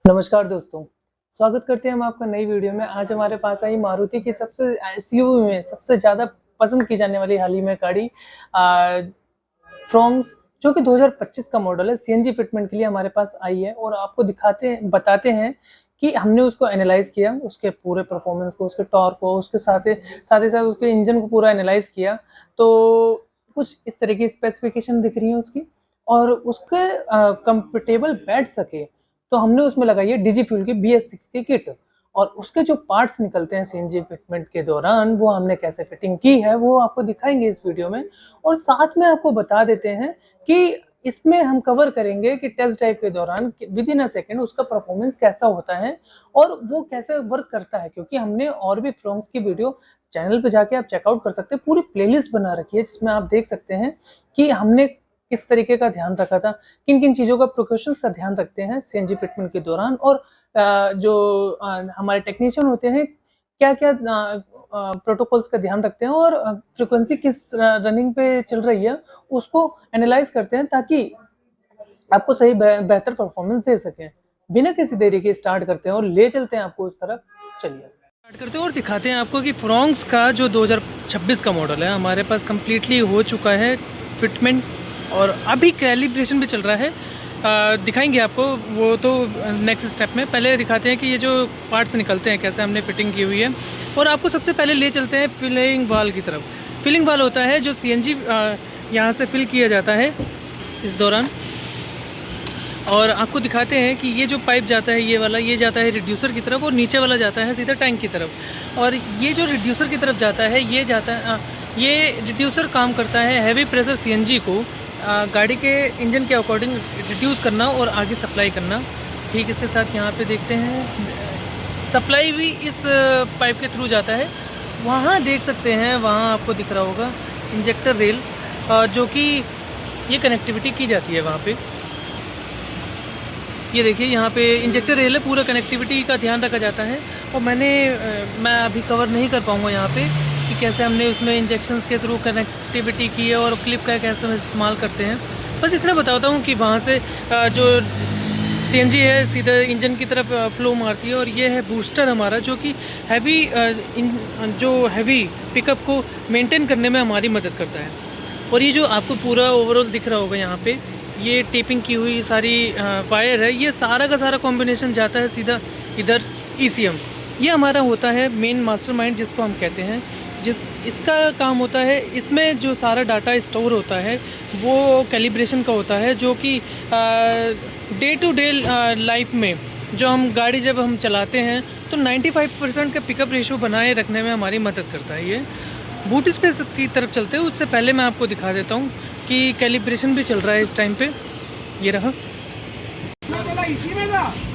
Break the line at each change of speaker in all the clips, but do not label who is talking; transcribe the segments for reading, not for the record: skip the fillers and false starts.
नमस्कार दोस्तों, स्वागत करते हैं हम आपका नई वीडियो में। आज हमारे पास आई मारुति की सबसे एसयूवी में सबसे ज़्यादा पसंद की जाने वाली हाल ही में गाड़ी फ्रॉन्क्स, जो कि 2025 का मॉडल है। सीएनजी फिटमेंट के लिए हमारे पास आई है और आपको बताते हैं कि हमने उसको एनालाइज़ किया, उसके पूरे परफॉर्मेंस को, उसके टॉर्क को, उसके साथ ही साथ उसके इंजन को पूरा एनालाइज़ किया। तो कुछ इस तरह की स्पेसिफिकेशन दिख रही है उसकी, और उसके कंफर्टेबल बैठ सके तो हमने उसमें लगाई है डिजी फ्यूल की BS6 की किट। और उसके जो पार्ट्स निकलते हैं सीएनजी फिटमेंट के दौरान, वो हमने कैसे फिटिंग की है वो आपको दिखाएंगे इस वीडियो में। और साथ में आपको बता देते हैं कि इसमें हम कवर करेंगे कि टेस्ट ड्राइव के दौरान विद इन अ सेकेंड उसका परफॉर्मेंस कैसा होता है और वो कैसे वर्क करता है। क्योंकि हमने और भी फ्रॉन्क्स की वीडियो चैनल पे जाके आप चेकआउट कर सकते हैं, पूरी प्लेलिस्ट बना रखी है जिसमें आप देख सकते हैं कि हमने किस तरीके का ध्यान रखा था, किन किन चीज़ों का प्रिकॉशंस का ध्यान रखते हैं सीएनजी फिटमेंट के दौरान। और जो हमारे टेक्नीशियन होते हैं क्या क्या प्रोटोकॉल्स का ध्यान रखते हैं और फ्रीक्वेंसी किस रनिंग पे चल रही है उसको एनालाइज करते हैं, ताकि आपको सही बेहतर परफॉर्मेंस दे सकें। बिना किसी देरी के स्टार्ट करते हैं और ले चलते हैं आपको उस तरफ। चलिए स्टार्ट करते हैं और दिखाते हैं आपको कि फ्रॉन्क्स का जो 2026 का मॉडल है हमारे पास कम्प्लीटली हो चुका है फिटमेंट, और अभी कैलिब्रेशन भी चल रहा है। दिखाएंगे आपको वो तो नेक्स्ट स्टेप में। पहले दिखाते हैं कि ये जो पार्ट्स निकलते हैं कैसे हमने फिटिंग की हुई है। और आपको सबसे पहले ले चलते हैं फिलिंग वाल की तरफ। फिलिंग वाल होता है जो सीएनजी यहाँ से फिल किया जाता है इस दौरान। और आपको दिखाते हैं कि ये जो पाइप जाता है ये वाला, ये जाता है रिड्यूसर की तरफ, और नीचे वाला जाता है सीधा टैंक की तरफ। और ये जो रिड्यूसर की तरफ जाता है ये जाता है ये रिड्यूसर काम करता है हैवी प्रेशर सीएनजी को गाड़ी के इंजन के अकॉर्डिंग रिड्यूस करना और आगे सप्लाई करना। ठीक इसके साथ यहाँ पे देखते हैं सप्लाई भी इस पाइप के थ्रू जाता है। वहाँ देख सकते हैं, वहाँ आपको दिख रहा होगा इंजेक्टर रेल, जो कि ये कनेक्टिविटी की जाती है वहाँ पे। ये देखिए यहाँ पे इंजेक्टर रेल है, पूरा कनेक्टिविटी का ध्यान रखा जाता है। और मैं अभी कवर नहीं कर पाऊँगा यहाँ पे कि कैसे हमने उसमें इंजेक्शंस के थ्रू कनेक्टिविटी की है और क्लिप का कैसे हम इस्तेमाल करते हैं। बस इतना बताता हूँ कि वहाँ से जो सीएनजी है सीधा इंजन की तरफ फ्लो मारती है। और ये है बूस्टर हमारा, जो कि हैवी पिकअप को मेंटेन करने में हमारी मदद करता है। और ये जो आपको पूरा ओवरऑल दिख रहा होगा यहाँ पे, ये टेपिंग की हुई सारी वायर है, ये सारा का सारा कॉम्बिनेशन जाता है सीधा इधर ECM। ये हमारा होता है मेन मास्टरमाइंड जिसको हम कहते हैं, इसका काम होता है इसमें जो सारा डाटा स्टोर होता है वो कैलिब्रेशन का होता है, जो कि डे टू डे लाइफ में जो हम गाड़ी जब हम चलाते हैं तो 95% का पिकअप रेशो बनाए रखने में हमारी मदद करता है। ये बूट स्पेस की तरफ चलते हैं उससे पहले मैं आपको दिखा देता हूँ कि कैलिब्रेशन भी चल रहा है इस टाइम पे। ये रहा,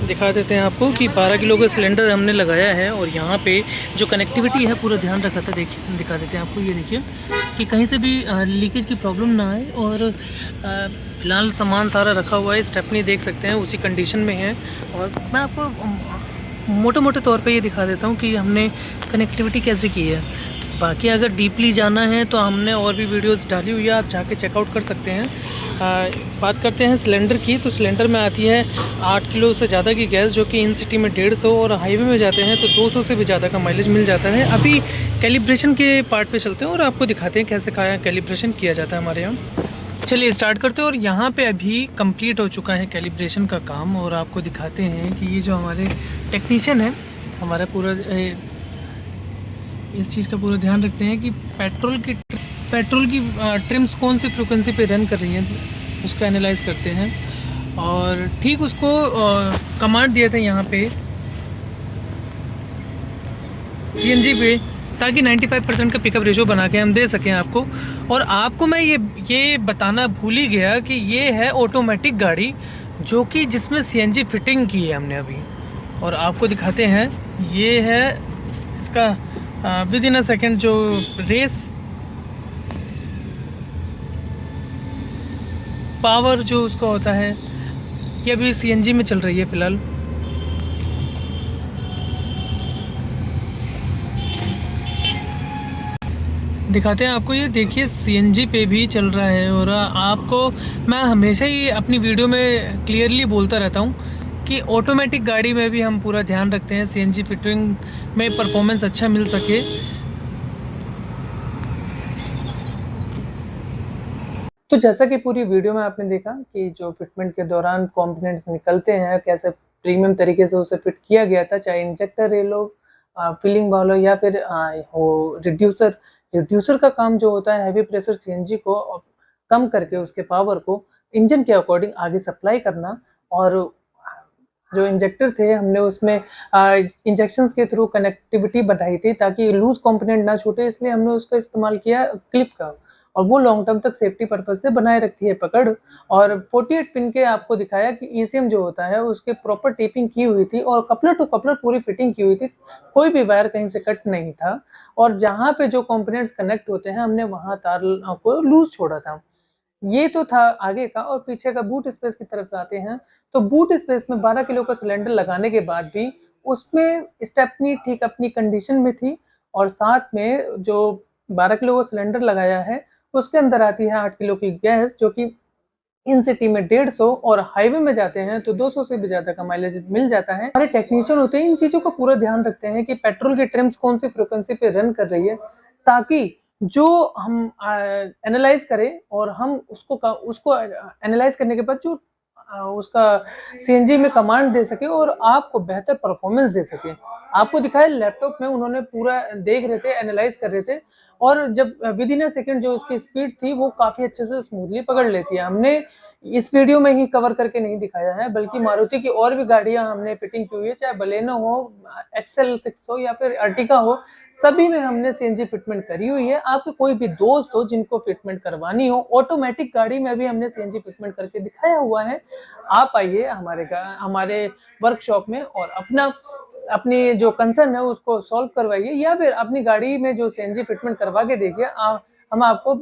दिखा देते हैं आपको कि 12 किलो का सिलेंडर हमने लगाया है। और यहाँ पे जो कनेक्टिविटी है पूरा ध्यान रखा था। देखिए दिखा देते हैं आपको, ये देखिए कि कहीं से भी लीकेज की प्रॉब्लम ना आए। और फ़िलहाल सामान सारा रखा हुआ है, स्टेपनी देख सकते हैं उसी कंडीशन में है। और मैं आपको मोटे मोटे तौर पे ये दिखा देता हूँ कि हमने कनेक्टिविटी कैसे की है। बाकी अगर डीपली जाना है तो हमने और भी वीडियोस डाली हुई है, आप जाके चेकआउट कर सकते हैं। बात करते हैं सिलेंडर की, तो सिलेंडर में आती है 8 किलो से ज़्यादा की गैस, जो कि इन सिटी में 150 और हाईवे में जाते हैं तो 200 से भी ज़्यादा का माइलेज मिल जाता है। अभी कैलिब्रेशन के पार्ट पे चलते हैं और आपको दिखाते हैं कैसे कैलिब्रेशन किया जाता है हमारे यहाँ। चलिए स्टार्ट करते हैं। और यहाँ पे अभी कंप्लीट हो चुका है कैलिब्रेशन का काम। और आपको दिखाते हैं कि ये जो हमारे टेक्नीशियन है हमारा पूरा इस चीज़ का पूरा ध्यान रखते हैं कि पेट्रोल की ट्रिम्स कौन सी फ्रिक्वेंसी पे रन कर रही हैं, उसका एनालाइज करते हैं। और ठीक उसको कमांड दिए थे यहाँ पे सीएनजी पे, ताकि 95% का पिकअप रेशो बना के हम दे सकें आपको। और आपको मैं ये बताना भूल ही गया कि ये है ऑटोमेटिक गाड़ी, जो कि जिसमें सीएनजी फिटिंग की है हमने अभी। और आपको दिखाते हैं, ये है इसका विद इन अ सेकेंड जो रेस पावर जो उसका होता है, ये अभी सीएनजी में चल रही है फ़िलहाल। दिखाते हैं आपको, ये देखिए सीएनजी पे भी चल रहा है। और आपको मैं हमेशा ही अपनी वीडियो में क्लियरली बोलता रहता हूँ कि ऑटोमेटिक गाड़ी में भी हम पूरा ध्यान रखते हैं सीएनजी फिटिंग में परफॉर्मेंस अच्छा मिल सके। तो जैसा कि पूरी वीडियो में आपने देखा कि जो फिटमेंट के दौरान कंपोनेंट्स निकलते हैं, कैसे प्रीमियम तरीके से उसे फिट किया गया था, चाहे इंजेक्टर रेल हो, फिलिंग वाल्व या फिर हो रिड्यूसर। रिड्यूसर का काम जो होता है हैवी प्रेशर सीएनजी को कम करके उसके पावर को इंजन के अकॉर्डिंग आगे सप्लाई करना। और जो इंजेक्टर थे हमने उसमें इंजेक्शंस के थ्रू कनेक्टिविटी बनाई थी ताकि लूज कंपोनेंट ना छूटे, इसलिए हमने उसका इस्तेमाल किया क्लिप का, और वो लॉन्ग टर्म तक सेफ्टी पर्पज से बनाए रखती है पकड़। और 48 पिन के आपको दिखाया कि ईसीएम जो होता है उसके प्रॉपर टेपिंग की हुई थी और कपलर टू कपलर पूरी फिटिंग की हुई थी, कोई भी वायर कहीं से कट नहीं था। और जहाँ पे जो कंपोनेंट्स कनेक्ट होते हैं हमने वहाँ तार को लूज छोड़ा था। ये तो था आगे का, और पीछे का बूट स्पेस की तरफ आते हैं। तो बूट स्पेस में 12 किलो का सिलेंडर लगाने के बाद भी उसमें स्टेपनी ठीक अपनी कंडीशन में थी, और साथ में जो 12 किलो का सिलेंडर लगाया है उसके अंदर आती है 8 किलो की गैस, जो कि इन सिटी में 150 और हाईवे में जाते हैं तो 200 से भी ज़्यादा का माइलेज मिल जाता है। हमारे टेक्नीशियन होते हैं इन चीज़ों का पूरा ध्यान रखते हैं कि पेट्रोल की ट्रिम्स कौन सी फ्रिक्वेंसी पे रन कर रही है, ताकि जो हम एनालाइज करें और हम उसको एनालाइज करने के बाद जो उसका सीएनजी में कमांड दे सके और आपको बेहतर परफॉर्मेंस दे सके। आपको दिखाया लैपटॉप में उन्होंने पूरा देख रहे थे, एनालाइज कर रहे थे, और जब विद इन अ सेकंड जो उसकी स्पीड थी वो काफ़ी अच्छे से स्मूथली पकड़ लेती है। हमने इस वीडियो में ही कवर करके नहीं दिखाया है, बल्कि मारुति की और भी गाड़ियां हमने फिटिंग की हुई है, चाहे बलेनो हो, एक्सेल 6 हो या फिर अर्टिगा हो, सभी में हमने सीएनजी फिटमेंट करी हुई है। आपके कोई भी दोस्त हो जिनको फिटमेंट करवानी हो, ऑटोमेटिक गाड़ी में भी हमने सीएनजी फिटमेंट करके दिखाया हुआ है। आप आइए हमारे वर्कशॉप में और अपनी जो कंसर्न है उसको सॉल्व करवाइए, या फिर अपनी गाड़ी में जो सीएनजी फिटमेंट करवा के देखिए। हम आपको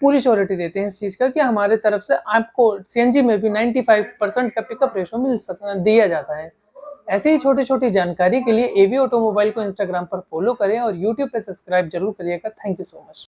पूरी श्योरिटी देते हैं इस चीज़ का कि हमारे तरफ से आपको सीएनजी में भी 95% का पिकअप रेशो दिया जाता है। ऐसी ही छोटी-छोटी जानकारी के लिए एवी ऑटोमोबाइल को इंस्टाग्राम पर फॉलो करें और यूट्यूब पे सब्सक्राइब जरूर करिएगा। Thank you so much.